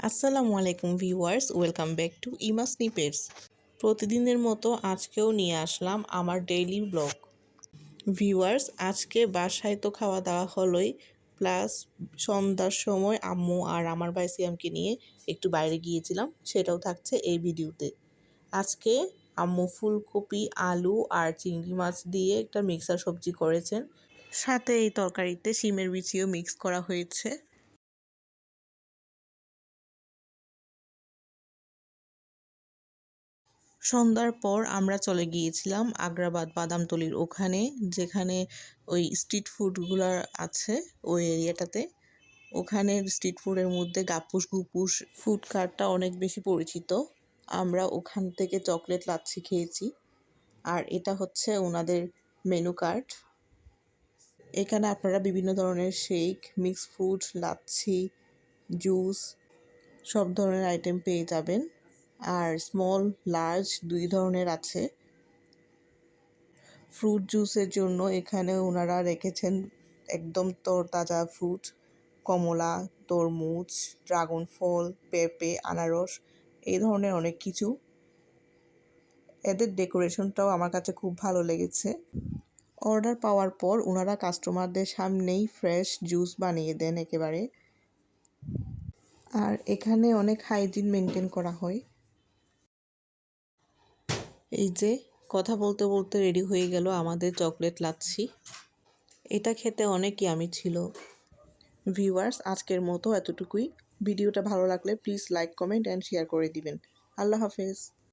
আসসালামু আলাইকুম viewers, welcome back to ইমা স্নিপেটস। প্রতিদিনের মতো আজকেও নিয়ে আসলাম আমার ডেইলি ব্লগ। ভিউয়ার্স, আজকে বাসায় তো খাওয়া দাওয়া হলোই, প্লাস সন্ধ্যার সময় আম্মু আর আমার ভাই সিয়ামকে নিয়ে একটু বাইরে গিয়েছিলাম, সেটাও থাকছে এই ভিডিওতে। আজকে আম্মু ফুলকপি, আলু আর চিংড়ি মাছ দিয়ে একটা মিক্সার সবজি করেছেন, সাথে এই তরকারিতে শিমের বিচিও মিক্স করা হয়েছে। সন্ধ্যার পর আমরা চলে গিয়েছিলাম আগ্রাবাদ বাদামতলির ওখানে, যেখানে ওই স্ট্রিট ফুডগুলো আছে ওই এরিয়াটাতে। ওখানের স্ট্রিট ফুডের মধ্যে গাপ্পুস গুপ্পুস ফুড কার্টটা অনেক বেশি পরিচিত। আমরা ওখান থেকে চকলেট লাচ্ছি খেয়েছি, আর এটা হচ্ছে ওনাদের মেনু কার্ড। এখানে আপনারা বিভিন্ন ধরনের shake, mix fruit, lassi, juice সব ধরনের আইটেম পেয়ে যাবেন। আর স্মল লার্জ দুই ধরনের আছে। ফ্রুট জুসের জন্য এখানে ওনারা রেখেছেন একদম তরতাজা ফ্রুট, কমলা, তরমুজ, ড্রাগন ফল, পেঁপে, আনারস, এই ধরনের অনেক কিছু। এদের ডেকোরেশনটাও আমার কাছে খুব ভালো লেগেছে। অর্ডার পাওয়ার পর ওনারা কাস্টমারদের সামনেই ফ্রেশ জুস বানিয়ে দেন একেবারে। আর এখানে অনেক হাইজিন মেনটেন করা হয়। এই যে কথা বলতে বলতে রেডি হয়ে গেল আমাদের চকলেট লাচ্ছি। এটা খেতে অনেক ইয়ামি ছিল। ভিউয়ার্স, আজকের মতো এতটুকুই। ভিডিওটা ভালো লাগলে please like, comment and share করে দিবেন। আল্লাহ হাফেজ।